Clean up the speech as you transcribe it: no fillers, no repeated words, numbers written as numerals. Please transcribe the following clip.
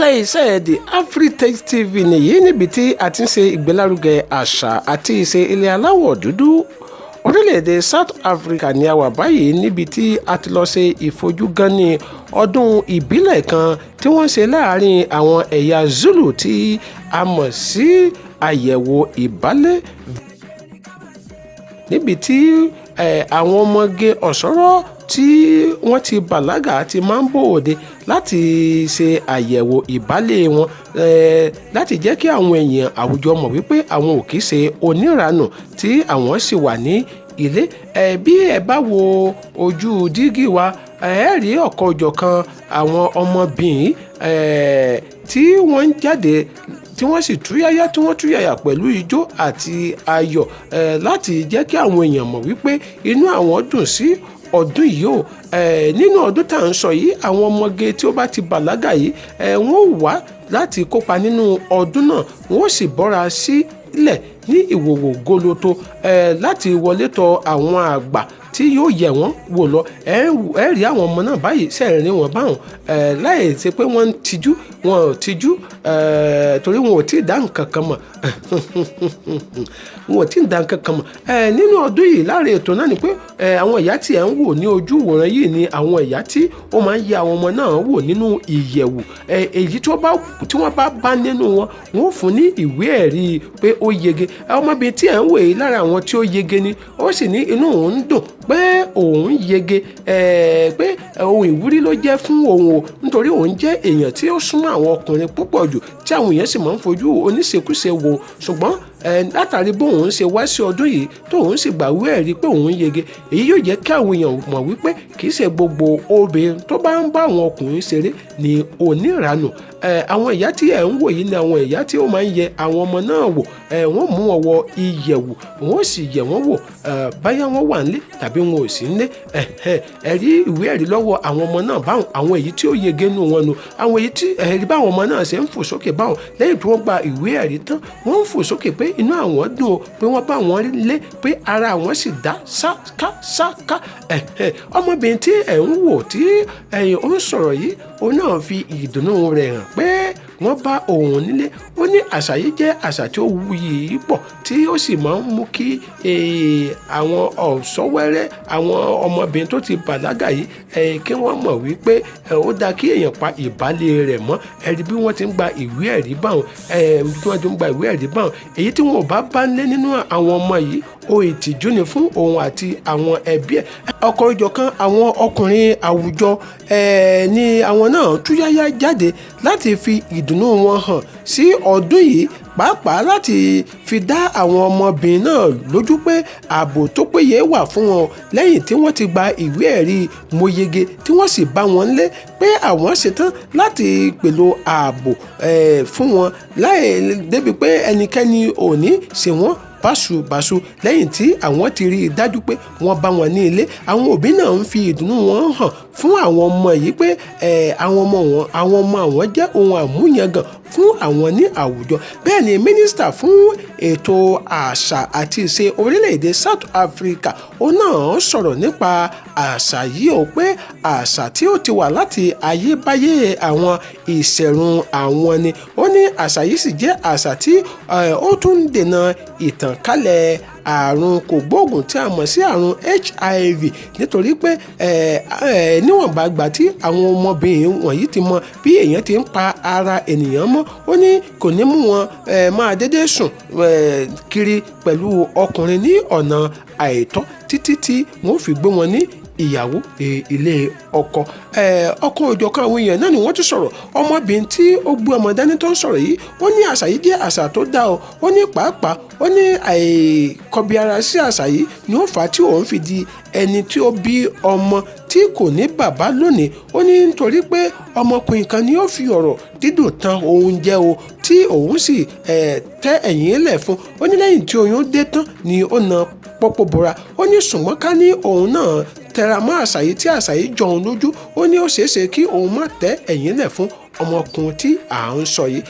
ilé-iṣẹ́ The Afritex TV nìyí níbi tí a ti ń ṣe ìgbélárugẹ àṣà àti ìṣe ilẹ̀ aláwọ̀ dúdú. Orílẹ̀-èdè South Africa ni a wà báyìí níbi tí a ti lọ ṣe ìfojúgánní ọdún ìbílẹ̀ kan tí wọ́n ṣe láàárín àwọn ẹ̀yà Zulu tí a mọ̀ sí Àyèwò Ìbálé, níbi tí àwọn ọmọge ọ̀ṣọ́rọ̀ tí wọ́n ti bàlágà ti máa ń bòde láti ṣe àyẹ̀wò ìbálé wọn láti jẹ́ kí àwọn èèyàn àwùjọ mọ̀ wípé àwọn ò kì í ṣe oníranù tí àwọn sì wà ní ilé. Bí ẹ bá wo ojú dígí wa ẹ rí ọ̀kan-ò-jọ̀kan àwọn ọmọbìnrin tí wọ́n ń jáde tí wọ́n sì túyáyá pẹ̀lú ijó àti ayọ̀ láti jẹ́ kí àwọn èèyàn mọ̀ wípé inú àwọn dùn sí ọdún yìí o. Nínú ọdún tá à ń sọ yìí, àwọn ọmọge tí ó bá ti bàlágà yìí wọ́n ó wá láti kópa nínú ọdún náà, wọ́n ó sì bọ́ra sílẹ̀ ní ìwòwò goloto láti wọlé tọ̀ àwọn àgbà tí yóò yẹ̀ wọ́n wò lọ. ẹ rí àwọn ọmọ náà báyìí sẹ́ẹ̀rín wọn báwọn láì ṣe pé wọ́n ń tijú, wọn ò tijú torí wọn ò tí ì dá nǹkan kan mọ̀ wọn ò tí ì dá nǹkan kan mọ̀. Nínú ọdún yìí láàrin ètò náà ni pé àwọn ìyá tí ẹ̀ ń wò ní ojú ìwòran yìí ni àwọn ìyá tí ó máa ń yẹ àwọn ọmọ náà wò nínú ìyẹ̀wù. Èyí tí wọ́n bá nínú wọn, wọ́n ó fún ní ìwé ẹ̀rí pé ó yege. Ọmọbìnrin tí ẹ̀ ń wò yìí lára àwọn tí ó yege ni, ó sì ní inú òun ń dùn pé òun yege, pé ohun ìwúrí ló jẹ́ fún òun o, nítorí òun jẹ́ èèyàn tí ó súnmọ́ àwọn ọkùnrin púpọ̀ jù tí àwọn èèyàn sì máa ń fojú oníṣekúṣe wò. Ṣùgbọ́n látàrí bóun ṣe wá sí ọdún yìí tóun sì gbàwé ẹ̀rí pé òun yege, èyí yóò jẹ́ kí àwọn èèyàn mọ̀ wípé kì í ṣe gbogbo obìnrin tó bá ń bá àwọn ọkùnrin ṣeré ni oníranù. Àwọn ìyá tí ẹ̀ ń wò yìí ni àwọn ìyá tí ó máa ń yẹ àwọn ọmọ náà wò. Wọ́n mú wọn wọ ìyẹ̀wù, wọ́n sì yẹ̀ wọ́n wò báyà wọ́n wà nílé tàbí wọn ò sí nílé. Ẹ rí ìwé ẹ̀rí lọ́wọ́ àwọn ọmọ náà báwọn, àwọn èyí tí ó yege nù wọn nu. Àwọn èyí tí ẹ̀rí báwọn ọmọ náà ṣe ń fò sókè báwọn lẹ́yìn tí wọ́n gba ìwé ẹ̀rí tán, wọ́n ń fò sókè pé inú àwọn dùn o, pé wọ́n bá wọn lé, pé ara àwọn sì dá ṣáká. Ọmọbìnrin tí ẹ̀ ń wò tí ó ń sọ̀rọ̀ yìí, òun náà fi ìdùnnú rẹ̀ hàn pé wọ́n bá òun nílé. Ó ní àṣà yìí jẹ́ àṣà tí ó wuyì pọ̀ tí ó sì máa ń mú kí àwọn ọ̀ṣọ́wẹ́rẹ́, àwọn ọmọbìnrin tó ti bàlágà yìí kí wọ́n mọ̀ wípé ó dáa kí èèyàn pa ìbálé rẹ̀ mọ́. Ẹ rí bí wọ́n ti ń gba ìwé ẹ̀rí báwọn, èyí tí wọn ò bá lé nínú àwọn ọmọ yìí, ohun ìtìjú ni fún òun àti àwọn ẹbí ẹ̀. Ọ̀kan-ò-jọ̀kan àwọn ọkùnrin àwùjọ ni àwọn náà túyáyá jáde láti fi ìdùnnú wọn hàn sí ọdún yìí, pàápàá láti fi dá àwọn ọmọbìnrin náà lójú pé ààbò tó péye wà fún wọn lẹ́yìn tí wọ́n ti gba ìwé ẹ̀rí mo yege tí wọ́n sì bá wọn lé, pé àwọn ṣetán láti pèlò ààbò fún wọn láì débi pé ẹnikẹ́ni ò ní ṣe wọ́n báṣubàṣu lẹ́yìn tí àwọn ti rí i dájú pé wọ́n bá wọn ní ilé. Àwọn òbí náà ń fi ìdùnnú wọn hàn fún àwọn ọmọ yìí pé àwọn ọmọ àwọn jẹ́ ohun àmúyangàn fún àwọn ní àwùjọ. Bẹ́ẹ̀ ni mínísítà fún ètò àṣà àti ìṣe orílẹ̀-èdè South Africa ó náà sọ̀rọ̀ nípa àṣà yìí o, pé àṣà tí ó ti wà láti ayébáyé àwọn ìṣẹ̀rùn àwọn ni. Ó ní àṣà yìí sì jẹ́ àṣà tí ó tún ń dènà ìtànkálẹ̀ àrùn kògbóògùn tí a mọ̀ sí àrùn HIV, nítorí pé níwọ̀nba ìgbà tí àwọn ọmọbìnrin wọ̀nyí ti mọ bí èèyàn ti ń pa ara ènìyàn mọ́, ó ní kò ní mú wọn máa dédé sùn kiri pẹ̀lú ọkùnrin ní ọ̀nà àìtọ́ títí tí wọ́n fi gbé wọn ní ìyàwó ilé ọkọ. Ọ̀kan-ò-jọ̀kan àwọn èèyàn náà ni wọ́n ti sọ̀rọ̀. Ọmọbìnrin tí ó gbé ọmọ dání tó ń sọ̀rọ̀ yìí, ó ní àṣà yìí jẹ́ àṣà tó dáa o. Ó ní pàápàá, ó ní àìkọbi ara sí àṣà yìí ni ó fà á tí òun fi di ẹni tí ó bí ọmọ tí kò ní bàbá lónìí. Ó ní nítorí pé ọmọkùnrin kan ni ó fi ọ̀rọ̀ dídùn tan òun jẹ o, tí òun sì tẹ́ ẹ̀yìn lẹ̀ fún. Ó ní lẹ́yìn tí oyún dé tán ni ó na pọ́pọ́ bora. Ó ní ṣùgbọ́n ká ní òun náà tẹra mọ́ àṣà yìí tí àṣà yìí jọ òun lójú, ó ní ó ṣeéṣe kí òun má tẹ́ ẹ̀yìn lẹ̀ fún ọmọkùnrin tí à ń sọ yìí.